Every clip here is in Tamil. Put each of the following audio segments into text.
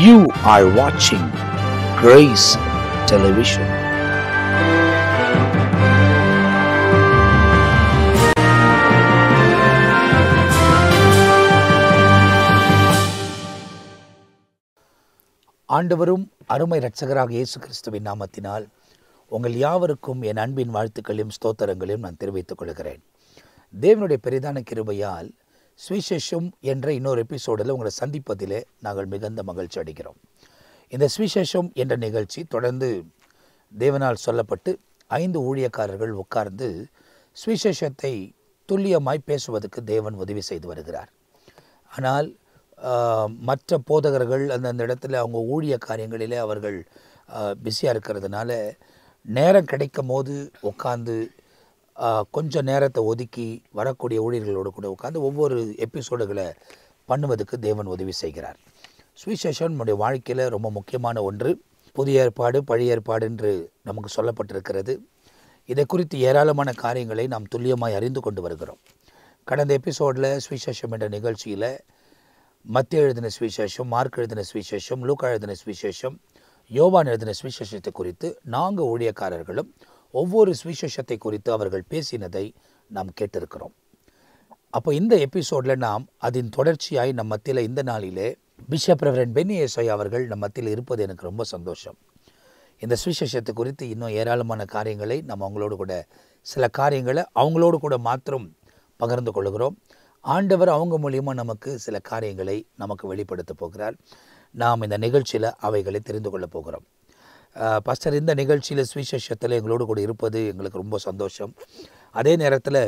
You are watching Grace Television. ஆண்டவரும் அருமை இரட்சகராக இயேசு கிறிஸ்துவின் நாமத்தினால் உங்கள் யாவருக்கும் என் அன்பின் வாழ்த்துக்களையும் ஸ்தோத்திரங்களையும் நான் தெரிவித்துக் கொள்கிறேன். தேவனுடைய பெரிதான கிருபையால் சுவிசேஷம் என்ற இன்னொரு எபிசோடில் உங்களை சந்திப்பதிலே நாங்கள் மிகுந்த மகிழ்ச்சி அடைகிறோம். இந்த சுவிசேஷம் என்ற நிகழ்ச்சி தொடர்ந்து தேவனால் சொல்லப்பட்டு 5 ஊழியக்காரர்கள் உட்கார்ந்து சுவிசேஷத்தை துல்லியமாய் பேசுவதற்கு தேவன் உதவி செய்து வருகிறார். ஆனால் மற்ற போதகர்கள் அந்த இடத்துல அவங்க ஊழிய காரியங்களிலே அவர்கள் பிஸியாக இருக்கிறதுனால நேரம் கிடைக்கும் போது உட்காந்து கொஞ்சம் நேரத்தை ஒதுக்கி வரக்கூடிய ஊழியர்களோடு கூட உட்காந்து ஒவ்வொரு எபிசோடுகளை பண்ணுவதற்கு தேவன் உதவி செய்கிறார். சுவிசேஷம் நம்முடைய வாழ்க்கையில் ரொம்ப முக்கியமான ஒன்று. புதிய ஏற்பாடு பழைய ஏற்பாடு என்று நமக்கு சொல்லப்பட்டிருக்கிறது. இதை குறித்து ஏராளமான காரியங்களை நாம் துல்லியமாய் அறிந்து கொண்டு வருகிறோம். கடந்த எபிசோடில் சுவிசேஷம் என்ற நிகழ்ச்சியில் மத்தேயு எழுதின சுவிசேஷம், மார்க் எழுதின சுவிசேஷம், லூக்கா எழுதின சுவிசேஷம், யோவான் எழுதின சுவிசேஷத்தை குறித்து 4 ஊழியக்காரர்களும் ஒவ்வொரு சுவிசேஷத்தை குறித்து அவர்கள் பேசினதை நாம் கேட்டிருக்கிறோம். அப்போ இந்த எபிசோடில் நாம் அதன் தொடர்ச்சியாய் நம் மத்தியில் இந்த நாளிலே பிஷப் ரெவரண்ட் பென்னி ஏசாயா அவர்கள் நம் மத்தியில் இருப்பது எனக்கு ரொம்ப சந்தோஷம். இந்த சுவிசேஷத்தை குறித்து இன்னும் ஏராளமான காரியங்களை நம்ம அவங்களோடு கூட சில காரியங்களை அவங்களோடு கூட மாத்திரம் பகிர்ந்து கொள்கிறோம். ஆண்டவர் அவங்க மூலியமாக நமக்கு சில காரியங்களை நமக்கு வெளிப்படுத்த போகிறார். நாம் இந்த நிகழ்ச்சியில் அவைகளை தெரிந்து கொள்ள போகிறோம். பாஸ்டர், இந்த நிகழ்ச்சியில் சுவிசேஷத்தில் எங்களோடு கூட இருப்பது எங்களுக்கு ரொம்ப சந்தோஷம். அதே நேரத்தில்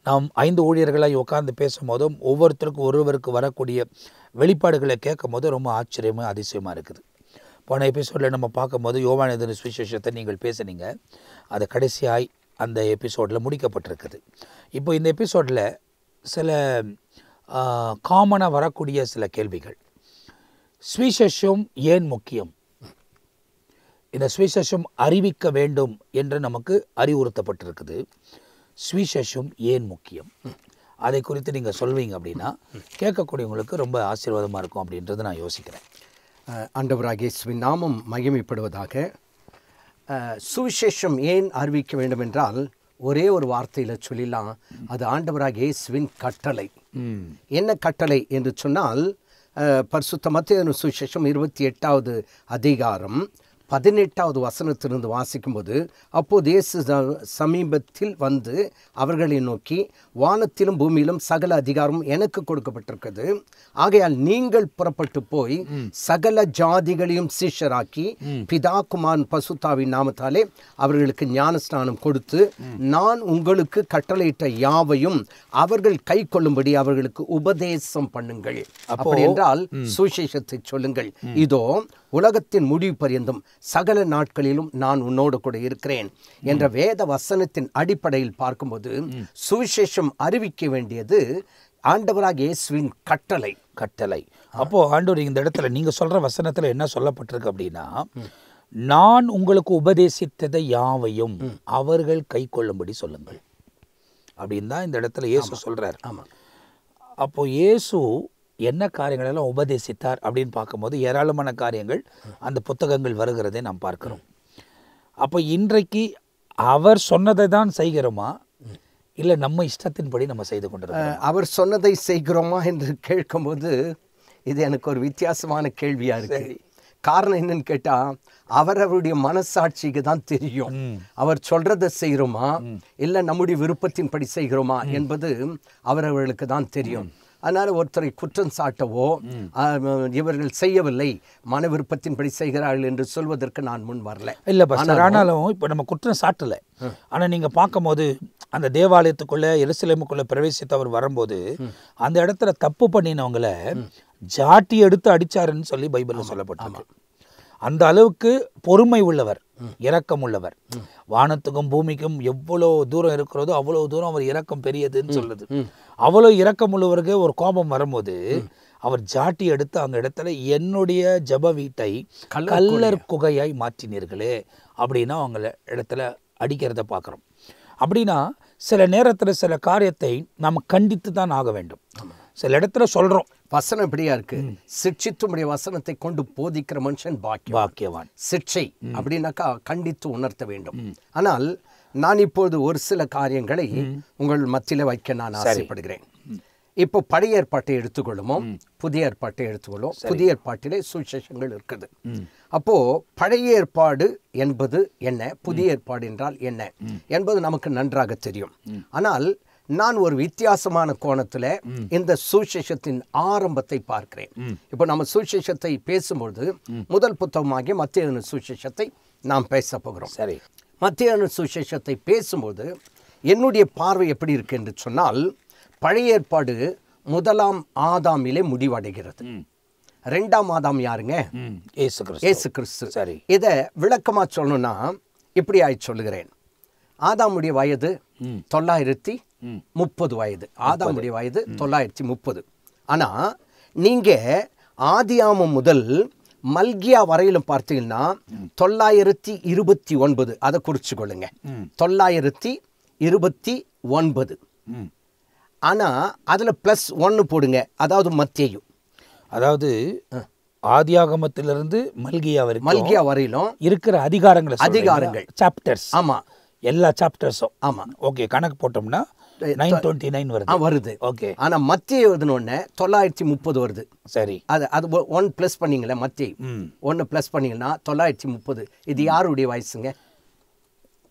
நாம் 5 ஊழியர்களாக உட்கார்ந்து பேசும்போதும் ஒவ்வொருத்தருக்கும் ஒருவருக்கு வரக்கூடிய வெளிப்பாடுகளை கேட்கும் போது ரொம்ப ஆச்சரியமாக அதிசயமாக இருக்குது. போன எபிசோடில் நம்ம பார்க்கும்போது யோவான் எழுதின சுவிசேஷத்தை நீங்கள் பேசுனீங்க. அது கடைசியாய் அந்த எபிசோடில் முடிக்கப்பட்டிருக்குது. இப்போ இந்த எபிசோடில் சில காமனாக வரக்கூடிய சில கேள்விகள். சுவிசேஷம் ஏன் முக்கியம்? இந்த சுவிசேஷம் அறிவிக்க வேண்டும் என்று நமக்கு அறிவுறுத்தப்பட்டிருக்குது. சுவிசேஷம் ஏன் முக்கியம்? அதை குறித்து நீங்கள் சொல்வீங்க அப்படின்னா கேட்கக்கூடியவங்களுக்கு ரொம்ப ஆசீர்வாதமாக இருக்கும் அப்படின்றது நான் யோசிக்கிறேன். ஆண்டவராகிய இயேசுவின் நாமம் மகிமைப்படுவதாக. சுவிசேஷம் ஏன் அறிவிக்க வேண்டும் என்றால் ஒரே ஒரு வார்த்தையில் சொல்லிடலாம், அது ஆண்டவராகிய இயேசுவின் கட்டளை. என்ன கட்டளை என்று சொன்னால், பரிசுத்த மத்தேயு சுவிசேஷம் 28வது அதிகாரம் 18வது வசனத்திலிருந்து வாசிக்கும்போது, அப்போது இயேசு சமீபத்தில் வந்து அவர்களை நோக்கி, வானத்திலும் பூமியிலும் சகல அதிகாரம் எனக்கு கொடுக்கப்பட்டிருக்கிறது. ஆகையால் நீங்கள் புறப்பட்டு போய் சகல ஜாதிகளையும் சீஷராக்கி பிதா குமாரன் பசுத்தாவின் நாமத்தாலே அவர்களுக்கு ஞானஸ்நானம் கொடுத்து, நான் உங்களுக்கு கட்டளையிட்ட யாவையும் அவர்கள் கை கொள்ளும்படி அவர்களுக்கு உபதேசம் பண்ணுங்கள். அப்படி என்றால் சுவிசேஷத்தை சொல்லுங்கள். இதோ உலகத்தின் முடிவு பரியந்தம் சகல நாட்களிலும் நான் உன்னோடு கூட இருக்கிறேன் என்ற வேத வசனத்தின் அடிப்படையில் பார்க்கும்போது சுவிசேஷம் அறிவிக்க வேண்டியது ஆண்டவராகிய இயேசுவின் கட்டளை. அப்போ ஆண்டவர் இந்த இடத்துல நீங்க சொல்ற வசனத்துல என்ன சொல்லப்பட்டிருக்கு அப்படின்னா, நான் உங்களுக்கு உபதேசித்ததை யாவையும் அவர்கள் கை கொள்ளும்படி சொல்லுங்கள் அப்படின்னு தான் இந்த இடத்துல இயேசு சொல்றார். அப்போ இயேசு என்ன காரியங்களெல்லாம் உபதேசித்தார் அப்படின்னு பார்க்கும்போது ஏராளமான காரியங்கள் அந்த புத்தகங்கள் வருகிறதை நாம் பார்க்கிறோம். அப்போ இன்றைக்கு அவர் சொன்னதை தான் செய்கிறோமா, இல்லை நம்ம இஷ்டத்தின்படி நம்ம செய்து கொண்டிருக்கோம்? அவர் சொன்னதை செய்கிறோமா என்று கேட்கும்போது இது எனக்கு ஒரு வித்தியாசமான கேள்வியா இருக்கு. காரணம் என்னன்னு கேட்டா, அவருடைய மனசாட்சிக்கு தான் தெரியும் அவர் சொல்றதை செய்கிறோமா இல்லை நம்முடைய விருப்பத்தின்படி செய்கிறோமா என்பது அவர்களுக்கு தான் தெரியும். அதனால் ஒருத்தரை குற்றம் சாட்டவோ இவர்கள் செய்யவில்லை மன விருப்பத்தின்படி செய்கிறார்கள் என்று சொல்வதற்கு நான் முன் வரல. இல்லை பாஸ்டர், ஆனாலும் இப்போ நம்ம குற்றம் சாட்டலை. ஆனால் நீங்கள் பார்க்கும்போது அந்த தேவாலயத்துக்குள்ளே எருசலேமுக்குள்ளே பிரவேசித்து அவர் வரும்போது அந்த இடத்துல தப்பு பண்ணினவங்களை ஜாட்டி எடுத்து அடித்தாருன்னு சொல்லி பைபிளில் சொல்லப்பட்டிருக்கு. அந்த அளவுக்கு பொறுமை உள்ளவர், இரக்கம் உள்ளவர். வானத்துக்கும் பூமிக்கும் எவ்வளோ தூரம் இருக்கிறதோ அவ்வளோ தூரம் அவர் இரக்கம் பெரியதுன்னு சொல்லுது. அவ்வளோ இரக்கம் உள்ளவருக்கு ஒரு கோபம் வரும்போது அவர் ஜாட்டி எடுத்து அந்த இடத்துல என்னுடைய ஜப வீட்டை கல்லர் குகையாய் மாற்றினீர்களே அப்படின்னா அவங்க இடத்துல அடிக்கிறத பார்க்குறோம். அப்படின்னா சில நேரத்தில் சில காரியத்தை நாம் கண்டித்து தான் ஆக வேண்டும். சில இடத்துல சொல்கிறோம், வசனம் எப்படியா இருக்கு? சிட்சித்துடைய வசனத்தை கொண்டு போதிக்கிற மனுஷன் பாக்கியவான். சிட்சை அப்படின்னாக்கா கண்டித்து உணர்த்த வேண்டும். ஆனால் நான் இப்போது ஒரு சில காரியங்களை உங்கள் மத்தியில வைக்க நான் ஆசைப்படுகிறேன். இப்போ பழைய ஏற்பாட்டை எடுத்துக்கொள்ளுமோ, புதிய ஏற்பாட்டை எடுத்துக்கொள்ளும். புதிய ஏற்பாட்டிலே சுவிசேஷங்கள் இருக்குது. அப்போ பழைய ஏற்பாடு என்பது என்ன, புதிய ஏற்பாடு என்றால் என்ன என்பது நமக்கு நன்றாக தெரியும். ஆனால் நான் ஒரு வித்தியாசமான கோணத்துல இந்த சுவிசேஷத்தின் ஆரம்பத்தை பார்க்கிறேன். இப்போ நம்ம சுவிசேஷத்தை பேசும்பொழுது முதல் புத்தகமாகிய மத்தேயு சுவிசேஷத்தை நாம் பேச போகிறோம். சரி, மத்தேயு சுவிசேஷத்தை பேசும்போது என்னுடைய பார்வை எப்படி இருக்கு என்று சொன்னால், பழைய ஏற்பாடு முதலாம் ஆதாமிலே முடிவடைகிறது. ரெண்டாம் ஆதாம் யாருங்க? இயேசு கிறிஸ்து. சரி, இதை விளக்கமா சொல்லணும்னா இப்படி ஆய் சொல்லுகிறேன். ஆதாமுடைய வயது 930 வயது. ஆதாமுடைய வயது 930. ஆனா நீங்க ஆதியாமம் முதல் மல்கியா வரையிலும் பார்த்தீங்கன்னா 929. அதை குறிச்சு கொள்ளுங்க, 929. ஆனா அதுல +1 போடுங்க, அதாவது மத்தேயு. அதாவது ஆதியாகமத்திலிருந்து மல்கியா வரையிலும் இருக்கிற அதிகாரங்கள் சாப்டர்ஸ். ஆமா, எல்லா சாப்டர்ஸும். ஆமா, ஓகே. கணக்கு போட்டோம்னா 929 வருது. ஓகே. ஆனா மத்தேயு எழுதுனோடனே 930 வருது. சரி, அது 1 ப்ளஸ் பண்ணீங்களே, மத்தேயு 1 ப்ளஸ் பண்ணீங்கன்னா 930. இது யாருடைய வயசுங்க?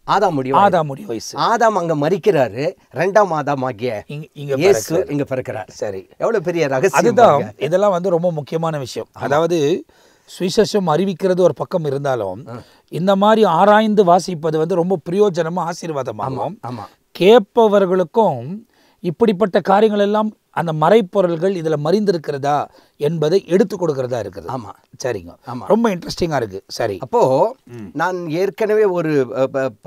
ஆதாமுடைய வயசு. ஆதாம் அங்க மரிக்கிறாரு, ரெண்டாம் ஆதாம் ஆகிய இயேசு இங்க பிறக்கிறார். சரி, எவ்வளவு பெரிய ரகசியம். அதுதான் இதெல்லாம் வந்து ரொம்ப முக்கியமான விஷயம். அதாவது சுவிசேஷம் அறிவிக்கிறது ஒரு பக்கம் இருந்தாலும் இந்த மாதிரி ஆராய்ந்து வாசிப்பது வந்து ரொம்ப பிரயோஜனமா ஆசீர்வாதமாகும். கேட்பவர்களுக்கும் இப்படிப்பட்ட காரியங்கள் எல்லாம் அந்த மறைப்பொருள்கள் இதுல மறைந்திருக்கிறதா என்பதை எடுத்து கொடுக்கறதா இருக்குது. ஆமா, சரிங்க. ரொம்ப இன்ட்ரெஸ்டிங்கா இருக்கு. சரி, அப்போ நான் ஏற்கனவே ஒரு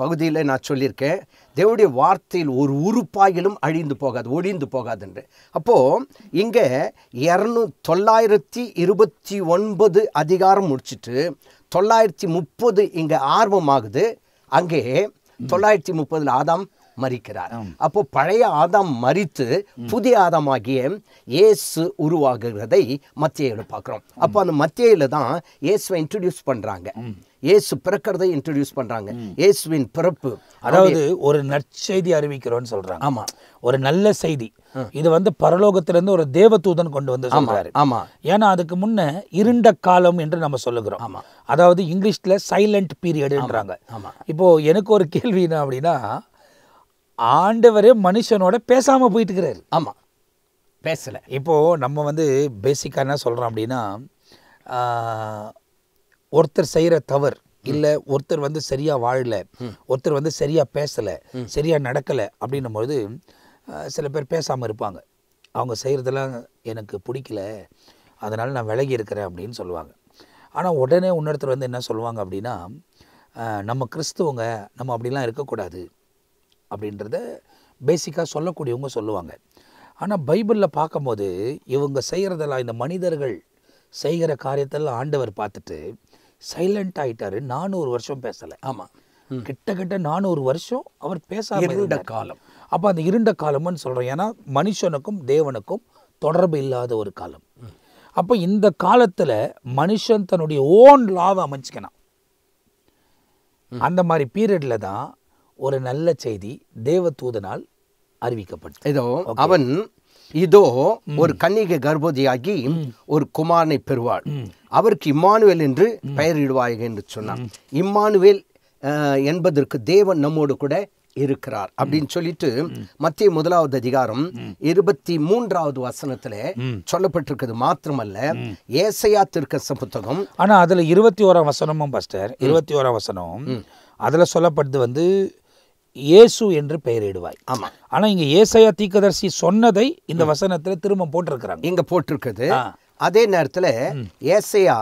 பகுதியில் நான் சொல்லியிருக்கேன், தேவனுடைய வார்த்தையில் ஒரு உறுப்பாயிலும் அழிந்து போகாது, ஒழிந்து போகாது என்று. அப்போ இங்க 929 அதிகாரம் முடிச்சுட்டு 930 இங்க ஆர்வமாகுது. அங்கே 930 ஆதாம் மரிக்கிறார். அப்போ பழைய ஆதாம் மரித்து புதிய ஆதாம் ஆகிய இயேசு உருவாகுறதை மத்தேயுல பார்க்கிறோம். அப்போ அந்த மத்தேயுல தான் இயேசுவை இன்ட்ரோடியூஸ் பண்றாங்க, இயேசு பிறக்கிறதை இன்ட்ரோடியூஸ் பண்றாங்க, இயேசுவின் பிறப்பு. அதாவது ஒரு நற்செய்தி அறிவிக்கிறோம்னு சொல்றாங்க. ஆமா, ஒரு நல்ல செய்தி. இது வந்து பரலோகத்திலிருந்து ஒரு தேவதூதன் கொண்டு வந்து சொல்றாரு. ஆமா, ஏன்னா அதுக்கு முன்ன இருண்ட காலம் என்று நம்ம சொல்லுகிறோம். ஆமா, அதாவது இங்கிலீஷ்ல சைலண்ட் பீரியட்ன்றாங்க. இப்போ எனக்கு ஒரு கேள்வி என்ன அப்படின்னா, ஆண்டவரே மனுஷனோட பேசாம போயிட்டு இருக்கிறாரு. ஆமா, பேசல. இப்போ நம்ம வந்து பேசிக்கா என்ன சொல்றோம் அப்படின்னா, ஒருத்தர் செய்யற தவறு இல்ல, ஒருத்தர் வந்து சரியா வாழல, ஒருத்தர் வந்து சரியா பேசல, சரியா நடக்கல அப்படின்னும் போது சில பேர் பேசாம இருப்பாங்க. அவங்க செய்யறதெல்லாம் எனக்கு பிடிக்கல, அதனால நான் விலகி இருக்கிறேன் அப்படின்னு சொல்லுவாங்க. ஆனா உடனே இன்னொருத்தர் வந்து என்ன சொல்லுவாங்க அப்படின்னா, நம்ம கிறிஸ்துவங்க நம்ம அப்படிலாம் இருக்கக்கூடாது அப்படின்றத பேசிக்காக சொல்லக்கூடியவங்க சொல்லுவாங்க. ஆனால் பைபிளில் பார்க்கும்போது இவங்க செய்கிறதெல்லாம், இந்த மனிதர்கள் செய்கிற காரியத்தெல்லாம் ஆண்டவர் பார்த்துட்டு சைலண்ட் ஆகிட்டாரு. 400 வருஷம் பேசலை. ஆமாம், கிட்டத்தட்ட 400 வருஷம் அவர் பேசாம இருண்ட காலம். அப்போ அந்த இருண்ட காலம்னு சொல்கிறோம். ஏன்னா மனுஷனுக்கும் தேவனுக்கும் தொடர்பு இல்லாத ஒரு காலம். அப்போ இந்த காலத்தில் மனுஷன் தன்னுடைய ஓன் லாவை அமைச்சிக்கணும். அந்த மாதிரி பீரியடில் தான் ஒரு நல்ல செய்தி தேவதூதனால் அறிவிக்கப்பட்டது. இதோ ஒரு கன்னிகை கர்ப்பவதியாகி ஒரு குமாரனை பெறுவாள், அவருக்கு இம்மானுவேல் என்று பெயரிடுவாய் என்று சொன்னார். இம்மானுவேல் என்பதற்கு தேவன் நம்மோடு கூட இருக்கிறார் அப்படின்னு சொல்லிட்டு மத்திய 1வது அதிகாரம் 23வது வசனத்துல சொல்லப்பட்டிருக்கிறது. மாத்திரமல்ல, ஏசாயா தீர்க்கதரிசி புத்தகம், ஆனா அதுல 21ஆம் வசனமும் பாஸ்டர், 21ஆம் வசனம் அதுல சொல்லப்பட்டது வந்து இயேசு என்று பெயரிடுவாய். ஆமா, ஆனா இங்க ஏசாயா தீர்க்கதரிசி சொன்னதை இந்த வசனத்துல திரும்ப போட்டிருக்கிறாங்க. இங்க போட்டிருக்குது. அதே நேரத்துல ஏசாயா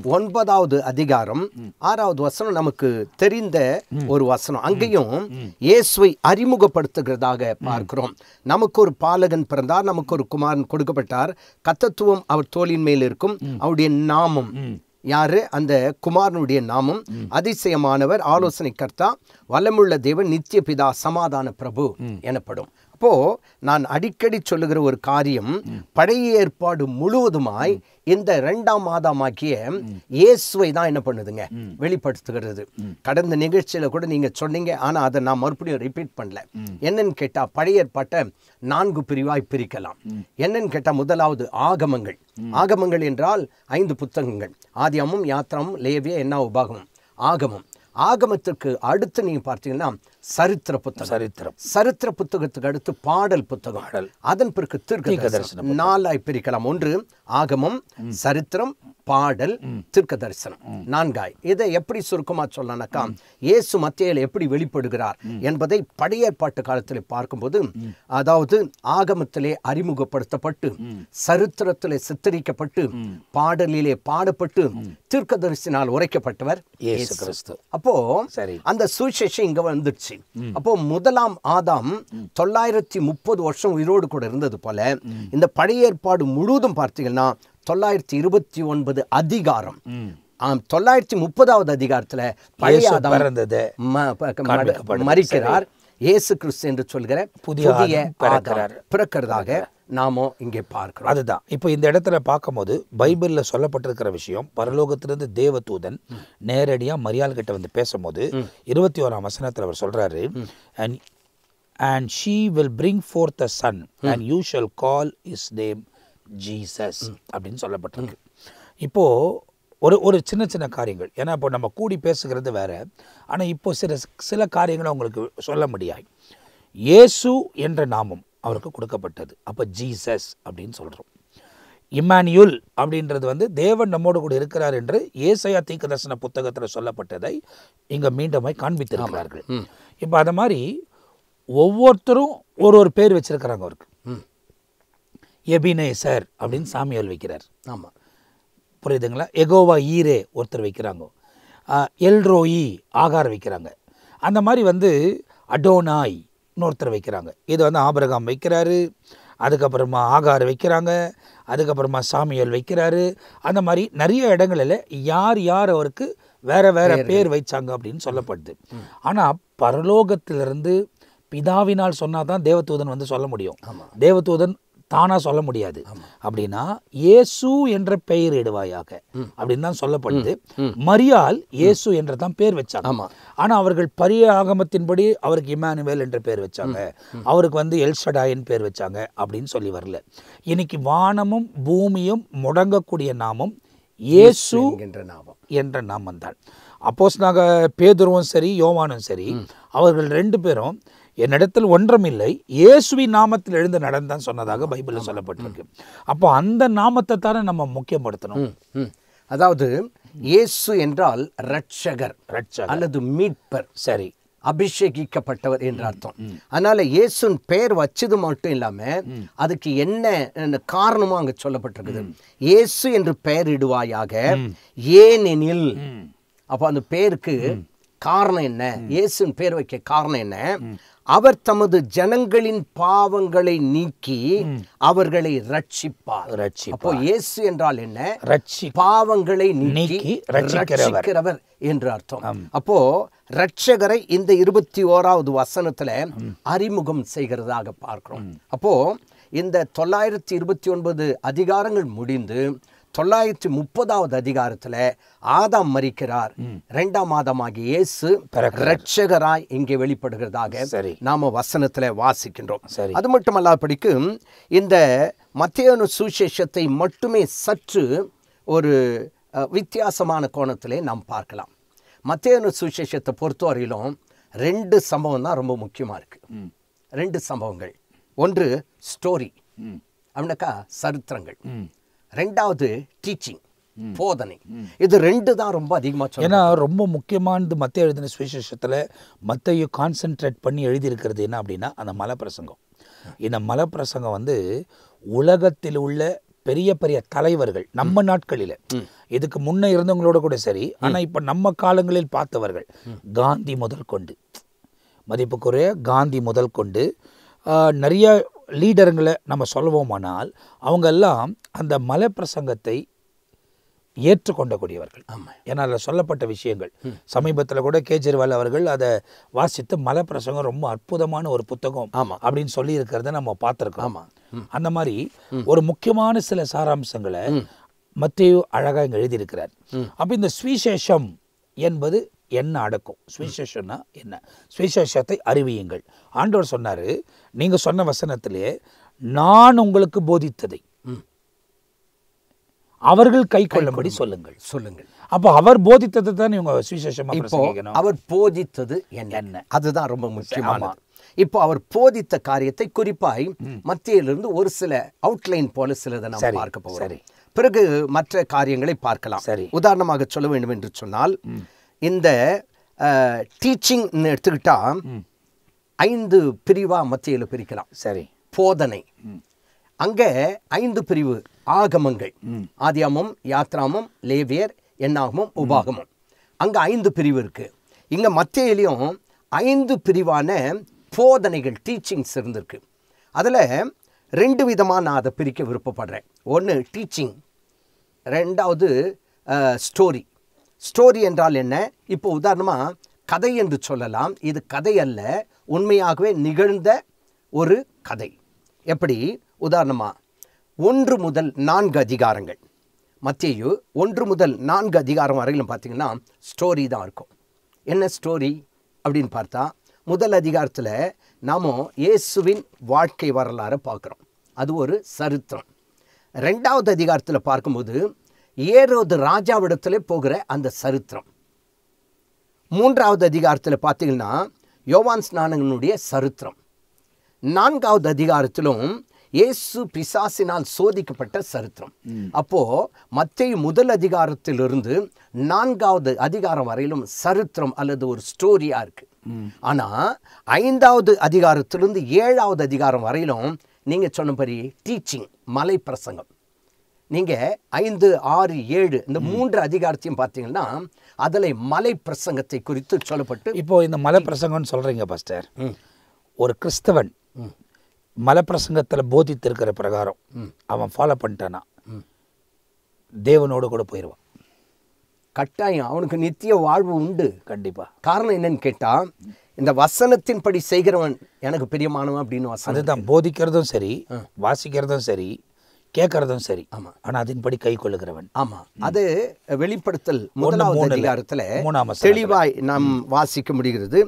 9வது அதிகாரம் 6வது வசனம் நமக்கு தெரிந்த ஒரு வசனம். அங்கேயும் இயேசுவை அறிமுகப்படுத்துகிறதாக பார்க்கிறோம். நமக்கு ஒரு பாலகன் பிறந்தார், நமக்கு ஒரு குமாரன் கொடுக்கப்பட்டார், கர்த்தத்துவம் அவர் தோளின் மேல் இருக்கும், அவருடைய நாமம் யாரு? அந்த குமாரனுடைய நாமம் அதிசயமானவர், ஆலோசனை கர்த்தா, வல்லமுள்ள தேவன், நித்திய பிதா, சமாதான பிரபு எனப்படும். அப்போ நான் அடிக்கடி சொல்லுகிற ஒரு காரியம், பழைய ஏற்பாடு முழுவதுமாய் இந்த 2ஆம் ஆதாமாகிய இயேசுவை தான் என்ன பண்ணுதுங்க, வெளிப்படுத்துகிறது. கடந்த நிகழ்ச்சியில கூட நீங்க சொன்னீங்க, ஆனா அதை நான் மறுபடியும் ரிப்பீட் பண்ணல. என்னன்னு கேட்டா, பழைய ஏற்பாட்டை 4 பிரிவாய் பிரிக்கலாம். என்னன்னு கேட்டா, முதலாவது ஆகமங்கள். ஆகமங்கள் என்றால் 5 புத்தகங்கள். ஆதியாகமம், யாத்திராகமம், லேவிய, என்ன உபாகமம். ஆகமம். ஆகமத்திற்கு அடுத்து நீங்க பார்த்தீங்கன்னா சரித்திர புத்தகம். சரித்திர புத்தகத்துக்கு அடுத்து பாடல் புத்தகம். அதன் பிறகு தீர்க்கதரிசனம். 4ஆய் பிரிக்கலாம். ஒன்று ஆகமம், சரித்திரம், பாடல், தீர்க்க தரிசனம். 4ஆய். இதை எப்படி சுருக்கமா சொல்லனாக்கா, இயேசு மத்தேயுல எப்படி வெளிப்படுகிறார் என்பதை பழைய ஏற்பாட்டு காலத்தில் பார்க்கும்போது, அதாவது ஆகமத்திலே அறிமுகப்படுத்தப்பட்டு, சரித்திரத்திலே சித்தரிக்கப்பட்டு, பாடலிலே பாடப்பட்டு, தீர்க்க தரிசனால் உரைக்கப்பட்டவர் இயேசு கிறிஸ்து. அப்போ அந்த சுவிசேஷம் இங்க வந்துடுச்சு. அப்போ முதலாம் ஆதாம் 930 வருஷம் உயிரோடு கூட இருந்தது போல, இந்த பழைய ஏற்பாடு முழுவதும் பார்த்தீங்கன்னா 929 அதிகாரம். 930வது அதிகாரத்துல பழைய ஆதாம் மரிக்கிறார், இயேசு கிறிஸ்து என்று சொல்கிற புதிய பிறக்கிறதாக நாமோ இங்கே பார்க்கிறோம். அதுதான் இப்போ இந்த இடத்துல பார்க்கும்போது பைபிளில் சொல்லப்பட்டிருக்கிற விஷயம், பரலோகத்திலிருந்து தேவதூதன் நேரடியாக மரியாள் கிட்ட வந்து பேசும்போது 21ஆம் வசனத்தில் அவர் சொல்றாரு, and she will bring forth a son and you shall call his name Jesus அப்படின்னு சொல்லப்பட்டிருக்கு. இப்போ ஒரு சின்ன சின்ன காரியங்கள், ஏன்னா இப்போ நம்ம கூடி பேசுகிறது வேற, ஆனால் இப்போ சில காரியங்களை உங்களுக்கு சொல்ல முடியாது. இயேசு என்ற நாமம் அவருக்கு கொடுக்கப்பட்டது. அப்போ ஜீசஸ் அப்படின்னு சொல்கிறோம். இம்மானுவேல் அப்படின்றது வந்து தேவன் நம்மோடு கூட இருக்கிறார் என்று ஏசாயா தீர்க்கதரிசன புத்தகத்தில் சொல்லப்பட்டதை இங்கே மீண்டுமாய் காண்பித்திருக்கிறார்கள். இப்போ அதை மாதிரி ஒவ்வொருத்தரும் ஒரு பேர் வச்சிருக்கிறாங்க அவருக்கு. எபினேசர் அப்படின்னு சாமியால் வைக்கிறார். ஆமாம், புரியுதுங்களா? எகோவா ஈரே ஒருத்தர் வைக்கிறாங்க. எல்ரோயி ஆகார் வைக்கிறாங்க. அந்த மாதிரி வந்து அடோனாய் இன்னொருத்தர் வைக்கிறாங்க. இது வந்து ஆபிரகாம் வைக்கிறாரு, அதுக்கப்புறமா ஆகார் வைக்கிறாங்க, அதுக்கப்புறமா சாமியல் வைக்கிறாரு. அந்த மாதிரி நிறைய இடங்களில் யார் யார் அவருக்கு வேற வேற பேர் வைச்சாங்க அப்படின்னு சொல்லப்படுது. ஆனால் பரலோகத்திலிருந்து பிதாவினால் சொன்னாதான் தேவதூதன் வந்து சொல்ல முடியும். தேவதூதன் தானா சொல்ல முடியாது. அப்படின்னா இயேசு என்ற பெயர் இடுவாயாக அப்படின்னு தான் சொல்லப்படுது. மரியாள் இயேசு என்ற தான் பேர் வச்சாங்க. ஆனா அவர்கள் பரிய ஆகமத்தின்படி அவருக்கு இம்மானுவேல் என்ற பேர் வச்சாங்க, அவருக்கு வந்து எல்ஷடாயின் பேர் வச்சாங்க அப்படின்னு சொல்லி வரல. இன்னைக்கு வானமும் பூமியும் முடங்கக்கூடிய நாமம் இயேசு என்ற நாமம் தான். அப்போஸ்தலனாக பேதுருவும் சரி யோவானும் சரி, அவர்கள் 2 பேரும் என்னிடத்தில் ஒன்றுமில்லை, இயேசுவின் நாமத்தில் எழுந்து நடந்தான் சொன்னதாக பைபிளில் சொல்லப்பட்டிருக்கு. அப்போ அந்த நாமத்தை தானே நம்ம முக்கியப்படுத்தணும். அதாவது இயேசு என்றால் ரட்சகர் அல்லது மீட்பர், சரி, அபிஷேகிக்கப்பட்டவர் என்ற அர்த்தம். அதனால இயேசுன் பெயர் வச்சது மட்டும் இல்லாம அதுக்கு என்ன காரணமும் அங்க சொல்லப்பட்டிருக்குது. இயேசு என்று பெயர் இடுவாயாக, ஏனெனில். அப்போ அந்த பேருக்கு காரணம் என்ன? இயேசுன் பேர் வைக்க காரணம் என்ன? அவர் தமது ஜனங்களின் பாவங்களை நீக்கி அவர்களை ரட்சிப்பார். அப்போ இயேசு என்றால் என்ன? பாவங்களை நீக்கி ரட்சிக்கிறவர் என்று அர்த்தம். அப்போ ரட்சகரை இந்த 21வது வசனத்துல அறிமுகம் செய்கிறதாக பார்க்கிறோம். அப்போ இந்த 929 அதிகாரங்கள் முடிந்து 930வது அதிகாரத்துல ஆதாம் மரிக்கிறார். 2ஆம் ஆதாமாகிய இயேசு ரட்சகராய் இங்கே வெளிப்படுகிறதாக நாம வசனத்துல வாசிக்கின்றோம். அது மட்டுமல்லாதபடிக்கு இந்த மத்தேயு சுவிசேஷத்தை மட்டுமே சற்று ஒரு வித்தியாசமான கோணத்திலே நாம் பார்க்கலாம். மத்தேயு சுவிசேஷத்தை பொறுத்தவரையிலும் 2 சம்பவம் தான் ரொம்ப முக்கியமா இருக்கு. 2 சம்பவங்கள். ஒன்று ஸ்டோரி அப்படின்னாக்கா சரித்திரங்கள், 2வது டீச்சிங் போதனை. இது 2 தான் ரொம்ப அதிகமாக சொல்லுங்க. ஏன்னா ரொம்ப முக்கியமானது மத்தேயு எழுதின சுவிசேஷத்தில் மத்தேயு கான்சென்ட்ரேட் பண்ணி எழுதியிருக்கிறது என்ன அப்படின்னா அந்த மலைப்பிரசங்கம். இந்த மலைப்பிரசங்கம் வந்து உலகத்தில் உள்ள பெரிய பெரிய தலைவர்கள் நம்ம நாட்களில், இதுக்கு முன்னே இருந்தவங்களோட கூட சரி, ஆனால் இப்போ நம்ம காலங்களில் பார்த்தவர்கள், காந்தி முதல் கொண்டு, மதிப்புக்குரிய காந்தி முதல் கொண்டு நிறைய லீடருங்களை நம்ம சொல்லுவோமானால் அவங்கெல்லாம் அந்த மலைப்பிரசங்கத்தை ஏற்றுக்கொண்டக்கூடியவர்கள். ஏன்னா அதில் சொல்லப்பட்ட விஷயங்கள் சமீபத்தில் கூட கேஜ்ரிவால் அவர்கள் அதை வாசித்து மலை பிரசங்கம் ரொம்ப அற்புதமான ஒரு புத்தகம் அப்படின்னு சொல்லி இருக்கிறத நம்ம பார்த்துருக்கோம். அந்த மாதிரி ஒரு முக்கியமான சில சாராம்சங்களை மத்தேயு அழகாக இங்கே எழுதியிருக்கிறார். அப்போ இந்த சுவிசேஷம் என்பது என்ன அடக்கும்? சுவிசேஷம்னா என்ன? சுவிசேஷத்தை அறிவியுங்கள். ஆண்டவர் சொன்னார், நீங்கள் சொன்ன வசனத்திலே நான் உங்களுக்கு போதித்ததை அவர்கள் கை கொள்ளும்படி சொல்லுங்கள். அப்போ அவர் போதித்தது தான் இவங்க சுவிசேஷமா பிரசங்கிக்கணும். அவர் போதித்தது என்ன, அதுதான் ரொம்ப முக்கியமானது. இப்போ அவர் போதித்த காரியத்தை குறிப்பாய் மத்தியிலிருந்து ஒரு சில அவுட்லைன் போல சிலதை நாம் பார்க்க போகிறோம். பிறகு மற்ற காரியங்களை பார்க்கலாம். உதாரணமாக சொல்ல வேண்டும் என்று சொன்னால், இந்த டீச்சிங் எடுத்துக்கிட்டா 5 பிரிவா மத்தியில் பிரிக்கலாம். சரி, போதனை அங்கே 5 பிரிவு. ஆகமங்கள், ஆதியாமம், யாத்ராமம், லேவியர், என்னாகமம், உபாகமம். அங்கே 5 பிரிவு இருக்கு. இங்க மத்தேயுலையும் 5 பிரிவான போதனைகள், டீச்சிங்ஸ் இருந்திருக்கு. அதில் 2 விதமாக நான் அதை பிரிக்க விருப்பப்படுறேன். ஒன்று டீச்சிங், ரெண்டாவது ஸ்டோரி. ஸ்டோரி என்றால் என்ன? இப்போ உதாரணமாக கதை என்று சொல்லலாம். இது கதை அல்ல, உண்மையாகவே நிகழ்ந்த ஒரு கதை. எப்படி? உதாரணமாக 1 முதல் 4 அதிகாரங்கள், மத்தேயு 1 முதல் 4 அதிகாரம் வரையிலும் பார்த்தீங்கன்னா ஸ்டோரி தான் இருக்கும். என்ன ஸ்டோரி அப்படின்னு பார்த்தா, முதல் அதிகாரத்தில் நாம் இயேசுவின் வாழ்க்கை வரலாறை பார்க்குறோம். அது ஒரு சரித்திரம். 2வது அதிகாரத்தில் பார்க்கும்போது ஏரோது ராஜாவிடத்தில் போகிற அந்த சரித்திரம். 3வது அதிகாரத்தில் பார்த்தீங்கன்னா யோவான் ஸ்நானகனுடைய சரித்திரம். 4வது அதிகாரத்திலும் இயேசு பிசாசினால் சோதிக்கப்பட்ட சரித்திரம். அப்போ மத்தேயு முதல் அதிகாரத்திலிருந்து 4வது அதிகாரம் வரையிலும் சரித்திரம் அல்லது ஒரு ஸ்டோரியா இருக்கு. ஆனா 5வது அதிகாரத்திலிருந்து 7வது அதிகாரம் வரையிலும் நீங்க சொன்னபடி டீச்சிங், மலை பிரசங்கம். நீங்க 5, 6, 7 இந்த 3 அதிகாரத்தையும் பார்த்தீங்கன்னா அதில் மலை பிரசங்கத்தை குறித்து சொல்லப்பட்டு. இப்போ இந்த மலை பிரசங்கம்னு சொல்றீங்க பாஸ்டர், ஒரு கிறிஸ்தவன் மலை பிரசங்கத்தில் போதித்திருக்கிற பிரகாரம் அவன் ஃபாலோ பண்ணிட்டானா தேவனோடு கூட போயிடுவான். கட்டாயம் அவனுக்கு நித்திய வாழ்வு உண்டு. கண்டிப்பா. காரணம் என்னன்னு கேட்டா, இந்த வசனத்தின் படி செய்கிறவன் எனக்கு பிரியமானவன் அப்படின்னு வசனம். அதுதான் போதிக்கிறதும் சரி, வாசிக்கிறதும் சரி, கேட்கறதும் சரி. ஆமா. ஆனா அதன்படி கை கொள்ளுகிறவன். ஆமா. அது வெளிப்படுத்தல் 1வது அதிகாரத்துல தெளிவாய் நாம் வாசிக்க முடிகிறது.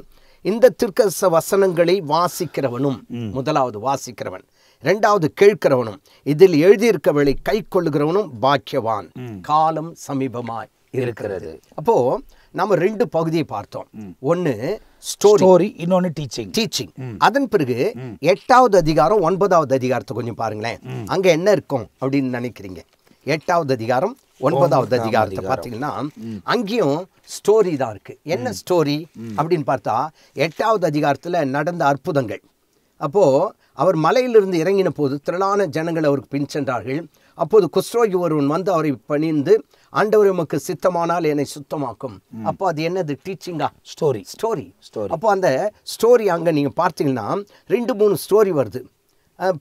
இந்த தீர்க்கதரிசன வசனங்களை வாசிக்கிறவனும், 1வது வாசிக்கிறவன், 2வது கேட்கிறவனும், இதில் எழுதியிருக்கவளை கை கொள்ளுகிறவனும் பாக்கியவான், காலம் சமீபமாய் இருக்கிறது. அப்போ நம்ம 2 பகுதியை பார்த்தோம். ஒன்னு ஸ்டோரி, இன்னொன்னு டீச்சிங். அதன் பிறகு 8வது அதிகாரம் 9வது அதிகாரத்தை கொஞ்சம் பாருங்களேன். அங்க என்ன இருக்கும் அப்படின்னு நினைக்கிறீங்க? 8வது அதிகாரம் 9வது அதிகாரத்தை பார்த்தீங்கன்னா அங்கேயும் ஸ்டோரி தான் இருக்கு. என்ன ஸ்டோரி அப்படின்னு பார்த்தா, 8வது அதிகாரத்தில் நடந்த அற்புதங்கள். அப்போ அவர் மலையிலிருந்து இறங்கின போது திரளான ஜனங்கள் அவருக்கு பின் சென்றார்கள். அப்போது குஷ்ரோகி ஒருவன் வந்து அவரை பணிந்து, ஆண்டவர் உமக்கு சித்தமானால் என்னை சுத்தமாக்கும். அப்போ அது என்னது? டீச்சிங்கா? ஸ்டோரி. அப்போ அந்த ஸ்டோரி அங்க நீங்க பார்த்தீங்கன்னா 2-3 ஸ்டோரி வருது.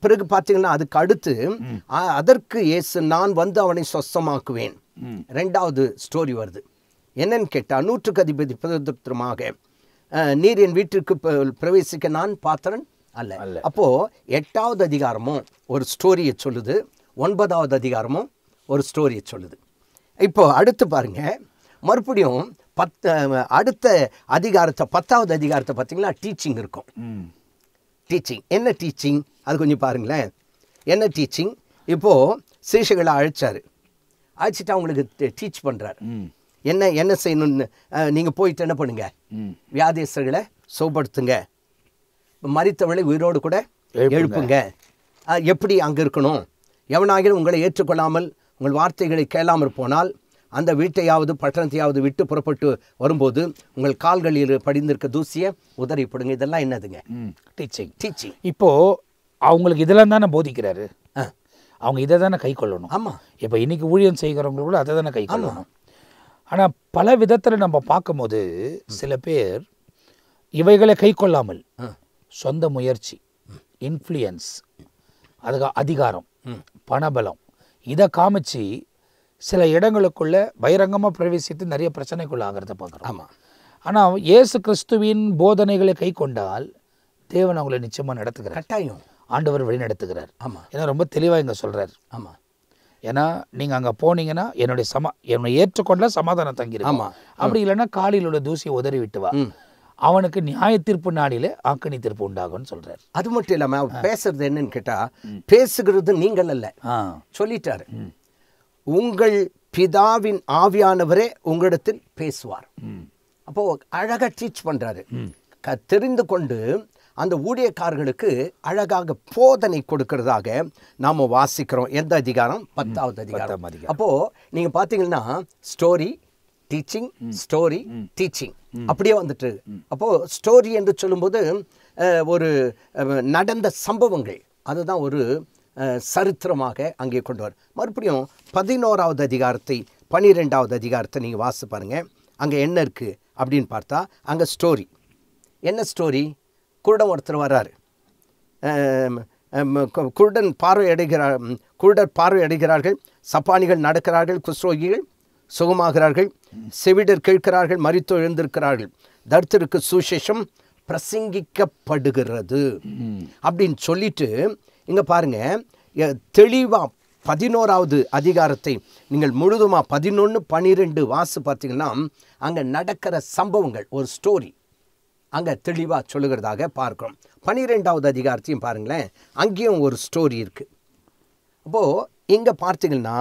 பிறகு பார்த்தீங்கன்னா அதுக்கு அடுத்து அதற்கு இயேசு நான் வந்து அவனை சொஸ்தமாக்குவேன், 2வது ஸ்டோரி வருது. என்னன்னு கேட்டால், 100க்கு அதிபதி பிரதித்திரமாக நீர் என் வீட்டிற்கு பிரவேசிக்க நான் பாத்திரன் அல்ல. அப்போ 8வது அதிகாரமும் ஒரு ஸ்டோரியை சொல்லுது, 9வது அதிகாரமும் ஒரு ஸ்டோரியை சொல்லுது. இப்போ அடுத்து பாருங்க, மறுபடியும் அடுத்த அதிகாரத்தை 10வது அதிகாரத்தை பார்த்தீங்கன்னா டீச்சிங் இருக்கும். டீச்சிங் என்ன டீச்சிங்? அது கொஞ்சம் பாருங்களேன். என்ன டீச்சிங்? இப்போ சீஷர்களை அழைச்சிட்டு அவங்களுக்கு டீச் பண்றாரு. என்ன செய்யணும்னு, நீங்க போயிட்டு என்ன பண்ணுங்க, வியாதியஸ்தர்களை சுகப்படுத்துங்க, மரித்தவளை உயிரோடு கூட எழுப்புங்க, எப்படி அங்க இருக்கணும், எவனாகிலும் உங்களை ஏற்றுக்கொள்ளாமல் உங்கள் வார்த்தைகளை கேளாமற் போனால் அந்த வீட்டையாவது பட்டணத்தையாவது விட்டு புறப்பட்டு வரும்போது உங்கள் கால்களில் படிந்திருக்க தூசியை உதறிப்படுங்க. இதெல்லாம் என்னதுங்க? டீச்சிங். இப்போ அவங்களுக்கு இதெல்லாம் தானே போதிக்கிறாரு, அவங்க இதை தானே கை கொள்ளணும். ஆமா. இப்போ இன்னைக்கு ஊழியம் செய்கிறவங்க கூட அதை தானே கை கொள்ளணும். ஆனால் பல விதத்தில் நம்ம பார்க்கும்போது சில பேர் இவைகளை கை கொள்ளாமல் சொந்த முயற்சி, இன்ஃப்ளூயன்ஸ், அதுக்கு அதிகாரம், பணபலம், இதை காமிச்சு சில இடங்களுக்குள்ள பகிரங்கமாக பிரவேசித்து நிறைய பிரச்சனைக்குள்ள ஆகிறத பார்க்குறோம். ஆமாம். ஆனால் இயேசு கிறிஸ்துவின் போதனைகளை கை கொண்டால் தேவன் அவங்களை நிச்சயமாக நடத்துகிறார். கட்டாயம் ஆண்டவர் வழி நடத்துகிறார். ஆமாம். ஏன்னா ரொம்ப தெளிவாக இங்கே சொல்கிறார். ஆமாம். ஏன்னா நீங்கள் அங்கே போனீங்கன்னா என்னை ஏற்றுக்கொண்டா சமாதானம் தங்கிடும். ஆமாம். அப்படி இல்லைன்னா காலில் உள்ள தூசியை உதறி விட்டு வா, அவனுக்கு நியாய தீர்ப்பு நாளிலே ஆக்கணி தீர்ப்பு உண்டாகும்னு சொல்றாரு. அது மட்டும் இல்லாம அவர் பேசுறது என்னன்னு கேட்டா, பேசுகிறது நீங்கள் அல்ல, சொல்லிட்டாரு. உங்கள் பிதாவின் ஆவியானவரே உங்களிடத்தில் பேசுவார். அப்போ அழகா டீச் பண்றாரு. தெரிந்து கொண்டு அந்த ஊழியக்காரர்களுக்கு அழகாக போதனை கொடுக்கிறதாக நாம வாசிக்கிறோம். எந்த அதிகாரம்? 10வது அதிகாரம். அப்போ நீங்க பாத்தீங்கன்னா ஸ்டோரி டீச்சிங், ஸ்டோரி டீச்சிங் அப்படியே வந்துட்டு. அப்போ ஸ்டோரி என்று சொல்லும்போது ஒரு நடந்த சம்பவங்கள், அதுதான் ஒரு சரித்திரமாக அங்கே கொண்டு வர. மறுபடியும் 11வது அதிகாரத்தை 12வது அதிகாரத்தை நீங்கள் வாசி பாருங்க. அங்கே என்ன இருக்கு அப்படின்னு பார்த்தா, அங்கே ஸ்டோரி என்ன ஸ்டோரி? குருடன் ஒருத்தர் வர்றாரு. குருடர் பார்வை அடைகிறார்கள், சப்பானிகள் நடக்கிறார்கள், குஷ்ரோகிகள் சுகமாகிறார்கள், செவிடர் கேட்கிறார்கள், மரித்தோர் எழுந்திருக்கிறார்கள், தரித்திரருக்கு சுவிசேஷம் பிரசங்கிக்கப்படுகிறது அப்படின்னு சொல்லிட்டு இங்கே பாருங்க தெளிவாக 11வது அதிகாரத்தை நீங்கள் முழுதுமாக 11, 12 வாசி பார்த்தீங்கன்னா அங்கே நடக்கிற சம்பவங்கள் ஒரு ஸ்டோரி அங்கே தெளிவாக சொல்லுகிறதாக பார்க்கிறோம். 12வது அதிகாரத்தையும் பாருங்களேன், அங்கேயும் ஒரு ஸ்டோரி இருக்குது. அப்போது இங்கே பார்த்தீங்கன்னா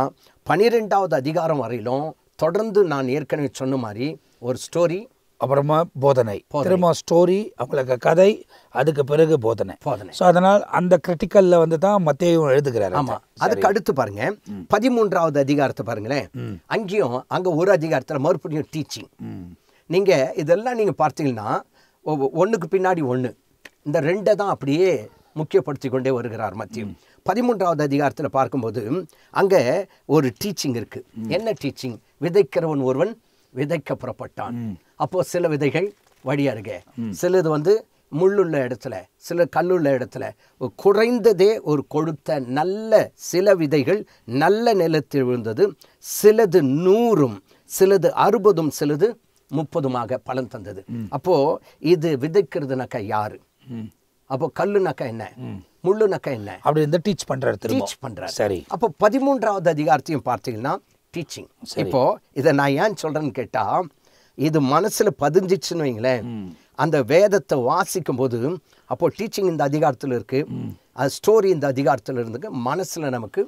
12வது அதிகாரம் வரையிலும் தொடர்ந்து நான் ஏற்கனவே சொன்ன மாதிரி ஒரு ஸ்டோரி, அப்புறமா போதனை, திரும்ப ஸ்டோரி, அவங்களுக்கு கதை, அதுக்கு பிறகு போதனை. ஸோ அதனால் அந்த கிரிட்டிக்கல்ல வந்து தான் மத்தேயும் எழுதுகிறாரு. ஆமாம். அதுக்கு அடுத்து பாருங்க 13வது அதிகாரத்தை பாருங்களேன். அங்கேயும் அங்கே ஒரு அதிகாரத்தில் மறுபடியும் டீச்சிங். நீங்கள் இதெல்லாம் நீங்கள் பார்த்தீங்கன்னா ஒன்றுக்கு பின்னாடி ஒன்று, இந்த ரெண்டை தான் அப்படியே முக்கியப்படுத்தி கொண்டே வருகிறார் மத்திய. 13வது அதிகாரத்தில் பார்க்கும்போது அங்கே ஒரு டீச்சிங் இருக்குது. என்ன டீச்சிங்? விதைக்கிறவன் ஒருவன் விதைக்க புறப்பட்டான். அப்போது சில விதைகள் வழி அருகே, சிலது வந்து முள்ளுள்ள இடத்துல, சில கல்லுள்ள இடத்துல, குறைந்ததே ஒரு கொடுத்த நல்ல சில விதைகள் நல்ல நிலத்தில் விழுந்தது. சிலது 100, சிலது 60, சிலது 30 பலன் தந்தது. அப்போ இது விதைக்கிறதுனாக்கா யாரு? அப்போ கல்லுனாக்கா என்ன, முள்ளுனாக்கா என்ன, அப்படி இந்த டீச் பண்றாரு. சரி. அப்போ 13வது அதிகாரத்தையும் பார்த்தீங்கன்னா டீச்சிங். இப்போ இதை நான் ஏன் சொல்றேன்னு கேட்டா, இது மனசுல பதிஞ்சிச்சுன்னு வைங்களேன், அந்த வேதத்தை வாசிக்கும் போது அப்போ டீச்சிங் இந்த அதிகாரத்தில் இருக்கு, அது ஸ்டோரி இந்த அதிகாரத்தில் இருந்து மனசுல நமக்கு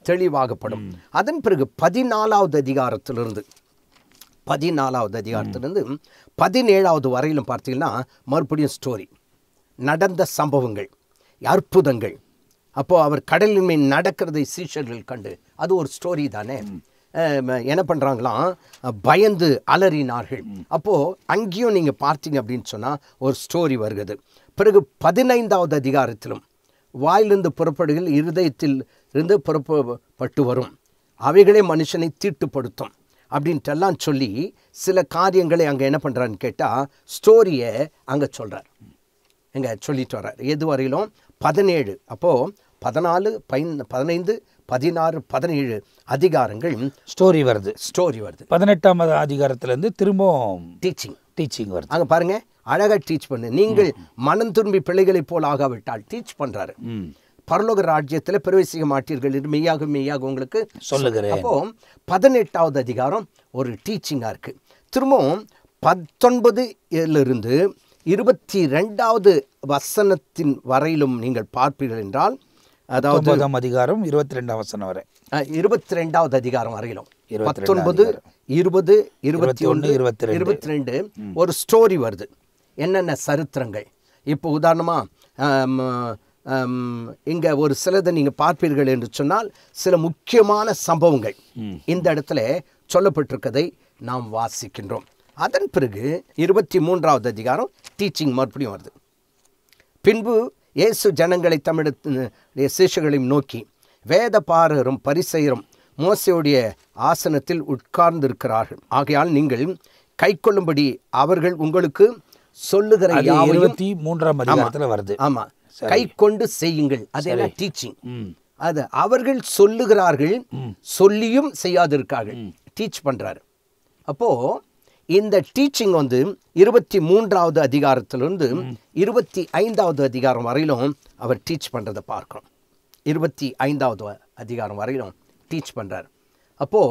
தெளிவாகப்படும். அதன் பிறகு 14வது அதிகாரத்திலிருந்து 17வது வரையிலும் பார்த்தீங்கன்னா மறுபடியும் ஸ்டோரி, நடந்த சம்பவங்கள், அற்புதங்கள். அப்போ அவர் கடலின் மேல் நடக்கிறதை சீஷர்கள் கண்டு, அது ஒரு ஸ்டோரி தானே. என்ன பண்ணுறாங்களாம், பயந்து அலறினார்கள். அப்போது அங்கேயும் நீங்கள் பார்த்தீங்க அப்படின்னு சொன்னால் ஒரு ஸ்டோரி வருகிறது. பிறகு 15வது அதிகாரத்திலும் வாயிலிருந்து புறப்படுகள் இருதயத்தில் இருந்து புறப்பட்டு வரும், அவைகளே மனுஷனை தீட்டுப்படுத்தும் அப்படின்ட்டெல்லாம் சொல்லி சில காரியங்களை அங்கே என்ன பண்ணுறான்னு கேட்டால் ஸ்டோரியை அங்கே சொல்கிறார், எங்கே சொல்லிட்டு வர்றார். எது வரையிலும் 17, அப்போது 14, 15, 16, 17 அதிகாரங்கள் ஸ்டோரி வருது. 18வது அதிகாரத்திலேருந்து திரும்பவும் டீச்சிங் வருது. அங்கே பாருங்க, அழகாக டீச் பண்ணு. நீங்கள் மனம் திரும்பி பிள்ளைகளை போல் ஆகாவிட்டால் டீச் பண்ணுறாரு. பரலோக ராஜ்யத்தில் பிரவேசிக்க மாட்டீர்கள், இது மெய்யாக மெய்யாக உங்களுக்கு சொல்லுகிறேன். அப்போ 18வது அதிகாரம் ஒரு டீச்சிங்காக இருக்குது. திரும்பவும் 19 22வது வசனத்தின் வரையிலும் நீங்கள் பார்ப்பீர்கள் என்றால், அதாவது 9ஆம் அதிகாரம் 22ஆம் வசனம் வரை, 22வது அதிகாரம் வரையிலும் 19, 20, 21, 22 ஒரு ஸ்டோரி வருது. என்னென்ன சரித்திரங்கள். இப்போ உதாரணமாக இங்கே ஒரு சிலதை நீங்கள் பார்ப்பீர்கள் என்று சொன்னால், சில முக்கியமான சம்பவங்கள் இந்த இடத்துல சொல்லப்பட்டிருக்கதை நாம் வாசிக்கின்றோம். அதன் பிறகு 23வது அதிகாரம் டீச்சிங் மறுபடியும் வருது. பின்பு இயேசு ஜனங்களை தமிழ் சீஷர்களையும் நோக்கி, வேத பாரரும் பரிசேயரும் மோசேயுடைய ஆசனத்தில் உட்கார்ந்திருக்கிறார்கள், ஆகையால் நீங்கள் கை கொள்ளும்படி அவர்கள் உங்களுக்கு சொல்லுகிற 23ஆம் அதிகாரத்தில் வருது. ஆமா, கை கொண்டு செய்யுங்கள். அது என்ன? டீச்சிங். அது அவர்கள் சொல்லுகிறார்கள், சொல்லியும் செய்யாதிருக்கார்கள். டீச் பண்றாரு. அப்போ இந்த டீச்சிங் வந்து 23வது அதிகாரத்திலிருந்து 25வது அதிகாரம் வரையிலும் அவர் டீச் பண்றதை பார்க்கிறோம். 25வது அதிகாரம் வரையிலும் டீச் பண்றார். அப்போ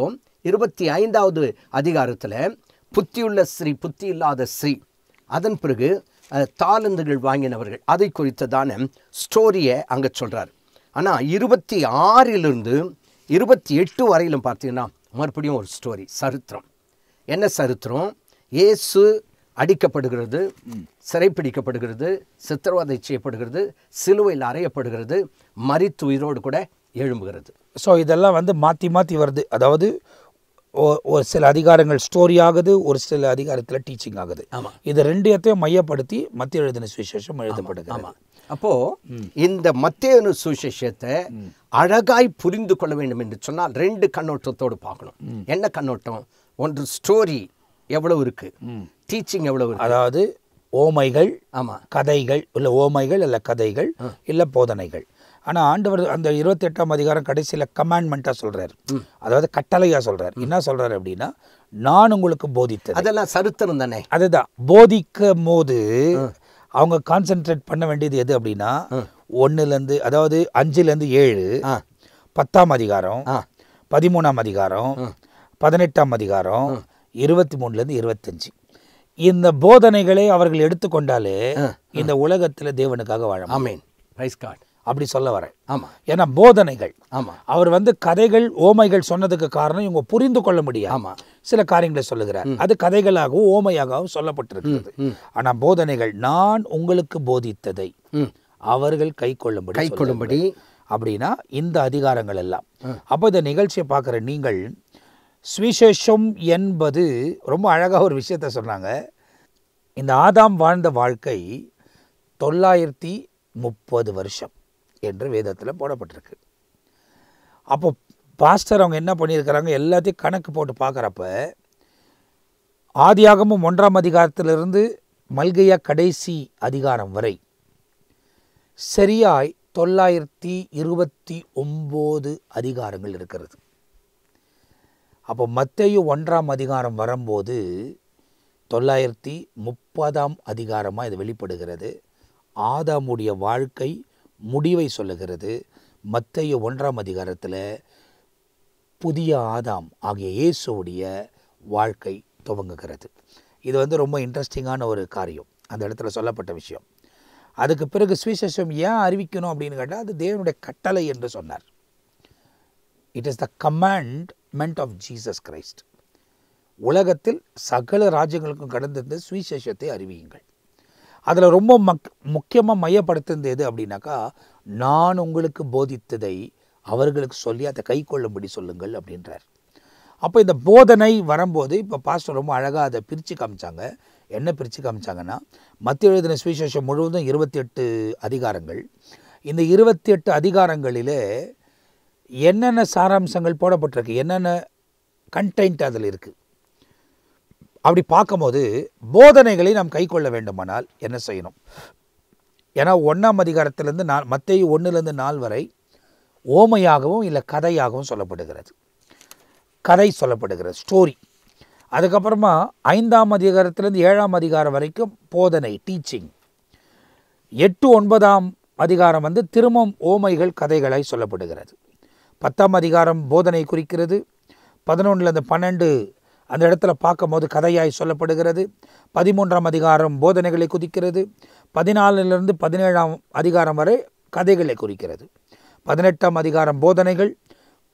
25வது அதிகாரத்தில் புத்தியுள்ள ஸ்ரீ, புத்தி இல்லாத ஸ்ரீ, அதன் பிறகு தாளந்துகள் வாங்கினவர்கள், அதை குறித்ததான ஸ்டோரியை அங்கே சொல்றார். ஆனால் 26லிருந்து 28 வரையிலும் பார்த்தீங்கன்னா மறுபடியும் ஒரு ஸ்டோரி, சரித்திரம். என்ன சரித்திரம்? இயேசு அடிக்கப்படுகிறது, சிறைப்பிடிக்கப்படுகிறது, சித்திரவதை செய்யப்படுகிறது, சிலுவையில் அறையப்படுகிறது, மரித்து உயிரோடு கூட எழும்புகிறது. ஸோ இதெல்லாம் வந்து மாற்றி மாற்றி வருது. அதாவது ஒரு சில அதிகாரங்கள் ஸ்டோரி ஆகுது, ஒரு சில அதிகாரத்தில் டீச்சிங் ஆகுது. ஆமாம். இது ரெண்டையும் மையப்படுத்தி மத்திய எழுதின சுவிசேஷம் எழுதப்படுகிறது. ஆமாம். அப்போ இந்த மத்தேயு சுவிசேஷத்தை அழகாய் புரிந்து கொள்ள வேண்டும் என்று சொன்னால் 2 கண்ணோட்டத்தோடு பார்க்கணும். என்ன கண்ணோட்டம்? ஒன்று ஸ்டோரி எவ்வளவு இருக்கு, டீச்சிங் எவ்வளவு இருக்கு. அதாவது ஓமைகள், ஆமாம், கதைகள், இல்லை ஓமைகள் இல்லை கதைகள் இல்லை போதனைகள். ஆனால் ஆண்டவர் அந்த 28ஆம் அதிகாரம் கடைசியில் கமாண்ட்மெண்ட்டாக சொல்கிறார், அதாவது கட்டளையாக சொல்கிறார். என்ன சொல்கிறார் அப்படின்னா, நான் உங்களுக்கு போதித்தது. அதெல்லாம் சரித்திரம் தானே. அதுதான் போதிக்கும் போது அவங்க கான்சென்ட்ரேட் பண்ண வேண்டியது எது அப்படின்னா, 1லேருந்து, அதாவது 5லேருந்து 7, 10ஆம் அதிகாரம், 13ஆம் அதிகாரம், 18ஆம் அதிகாரம், 23லேருந்து 25. இந்த போதனைகளை அவர்கள் எடுத்துக்கொண்டாலே இந்த உலகத்தில் தேவனுக்காக வாழ. ஆமென், பிரைஸ் காட். அப்படி சொல்ல வரேன். ஆமாம். ஏன்னா போதனைகள், ஆமாம், அவர் வந்து கதைகள் ஓமைகள் சொன்னதுக்கு காரணம் இவங்க புரிந்து கொள்ள முடியாது. ஆமாம், சில காரியங்களை சொல்லுகிறார், அது கதைகளாகவும் ஓமையாகவும் சொல்லப்பட்டிருக்கிறது. ஆனால் போதனைகள், நான் உங்களுக்கு போதித்ததை அவர்கள் கை கொள்ளும்படி அப்படின்னா இந்த அதிகாரங்கள் எல்லாம். அப்போ இந்த நிகழ்ச்சியை பார்க்குற நீங்கள், சுவிசேஷம் என்பது ரொம்ப அழகாக ஒரு விஷயத்த சொன்னாங்க. இந்த ஆதாம் வாழ்ந்த வாழ்க்கை 930 வருஷம் என்று வேதத்தில் போடப்பட்டிருக்கு. அப்போ பாஸ்டர் அவங்க என்ன பண்ணியிருக்கிறாங்க, எல்லாத்தையும் கணக்கு போட்டு பார்க்குறப்ப ஆதியாகமம் 1ஆம் அதிகாரத்திலிருந்து மல்கியா கடைசி அதிகாரம் வரை சரியாய் 929 அதிகாரங்கள் இருக்கிறது. அப்போ மத்தேயு 1ஆம் அதிகாரம் வரும்போது 930ஆம் அதிகாரமாக இது வெளிப்படுகிறது. ஆதாமுடைய வாழ்க்கை முடிவை சொல்லுகிறது. மத்தேயு 1ஆம் அதிகாரத்தில் புதிய ஆதாம் ஆகிய இயேசுவுடைய வாழ்க்கை துவங்குகிறது. இது வந்து ரொம்ப இன்ட்ரெஸ்டிங்கான ஒரு காரியம், அந்த இடத்துல சொல்லப்பட்ட விஷயம். அதுக்கு பிறகு சுவிசேஷம் ஏன் அறிவிக்கணும் அப்படின்னு கேட்டால், அது தேவனுடைய கட்டளை என்று சொன்னார். It is the commandment of Jesus Christ. உலகத்தில் சகல ராஜ்யங்களுக்கும் கடந்திருந்த சுவிசேஷத்தை அறிவியுங்கள். அதில் ரொம்ப முக்கியமாக மையப்படுத்துறது எது அப்படின்னாக்கா, நான் உங்களுக்கு போதித்ததை அவர்களுக்கு சொல்லி அதை கை கொள்ளும்படி சொல்லுங்கள் அப்படின்றார். அப்போ இந்த போதனை வரும்போது இப்போ பாஸ்டர் ரொம்ப அழகாக அதை பிரித்து காமிச்சாங்க. என்ன பிரித்து காமிச்சாங்கன்னா, மத்திய எழுதின சுவிசேஷம் முழுவதும் 28 அதிகாரங்கள். இந்த 28 அதிகாரங்களில் என்னென்ன சாராம்சங்கள் போடப்பட்டிருக்கு, என்னென்ன கண்டென்ட் அதில் இருக்குது அப்படி பார்க்கும்போது, போதனைகளை நாம் கை கொள்ள வேண்டுமானால் என்ன செய்யணும்? ஏன்னா 1ஆம் அதிகாரத்திலேருந்து மத்தேயு 1லேருந்து 4 வரை ஓமையாகவும் இல்லை கதையாகவும் சொல்லப்படுகிறது. கதை சொல்லப்படுகிறது, ஸ்டோரி. அதுக்கப்புறமா 5ஆம் அதிகாரத்திலேருந்து 7ஆம் அதிகாரம் வரைக்கும் போதனை, டீச்சிங். 8, 9ஆம் அதிகாரம் வந்து திரும்பவும் ஓமைகள், கதைகளாய் சொல்லப்படுகிறது. 10ஆம் அதிகாரம் போதனை குறிக்கிறது. 11லேருந்து 12 அந்த இடத்துல பார்க்கும்போது கதையாய் சொல்லப்படுகிறது. 13ஆம் அதிகாரம் போதனைகளை குறிக்கிறது. 14லிருந்து 17ஆம் அதிகாரம் வரை கதைகளை குறிக்கிறது. 18ஆம் அதிகாரம் போதனைகள்.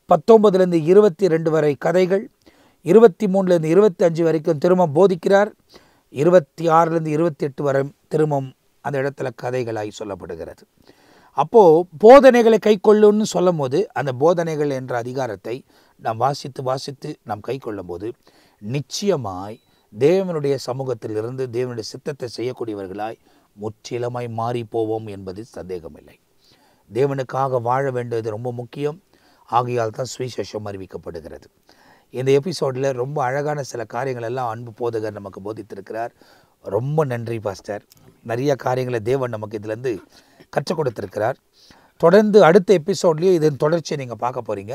19லேருந்து 22 வரை கதைகள். 23லேருந்து 25 வரைக்கும் திரும்ப போதிக்கிறார். 26லேருந்து 28 வரை திரும்பவும் அந்த இடத்துல கதைகளாய் சொல்லப்படுகிறது. அப்போது போதனைகளை கை கொள்ளுன்னு சொல்லும் போது, அந்த போதனைகள் என்ற அதிகாரத்தை நாம் வாசித்து நாம் கை கொள்ளும் போது நிச்சயமாய் தேவனுடைய சமூகத்திலிருந்து தேவனுடைய சித்தத்தை செய்யக்கூடியவர்களாய் முற்றிலுமாய் மாறி போவோம் என்பது சந்தேகமில்லை. தேவனுக்காக வாழ வேண்டியது ரொம்ப முக்கியம். ஆகையால் தான் சுவிசேஷம் அறிவிக்கப்படுகிறது. இந்த எபிசோடில் ரொம்ப அழகான சில காரியங்கள் எல்லாம் அன்பு போதகர் நமக்கு போதித்திருக்கிறார். ரொம்ப நன்றி பாஸ்டர். நிறைய காரியங்களை தேவன் நமக்கு இதிலேருந்து கற்றுக் கொடுத்திருக்கிறார். தொடர்ந்து அடுத்த எபிசோட்லேயும் இதன் தொடர்ச்சியை நீங்கள் பார்க்க போகிறீங்க.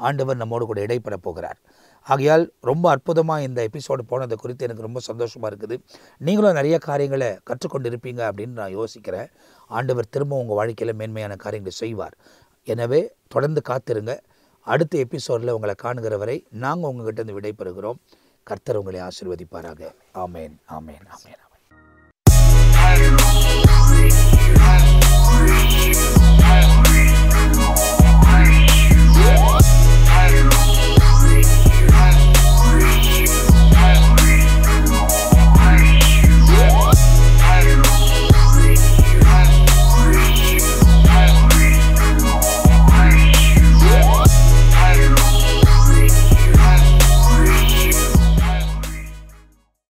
ஆண்டவர் நம்மோடு கூட இடைப்பட போகிறார். ஆகையால் ரொம்ப அற்புதமாக இந்த எபிசோடு போனதை குறித்து எனக்கு ரொம்ப சந்தோஷமாக இருக்குது. நீங்களும் நிறைய காரியங்களை கற்றுக்கொண்டு இருப்பீங்க அப்படின்னு நான் யோசிக்கிறேன். ஆண்டவர் திரும்ப உங்கள் வாழ்க்கையில் மேன்மையான காரியங்களை செய்வார். எனவே தொடர்ந்து காத்திருங்க. அடுத்த எபிசோடில் உங்களை காணுகிற வரை நாங்கள் உங்ககிட்ட இருந்து விடைபெறுகிறோம். கர்த்தர் உங்களை ஆசீர்வதிப்பாராக. ஆமேன், ஆமேன், ஆமேன்.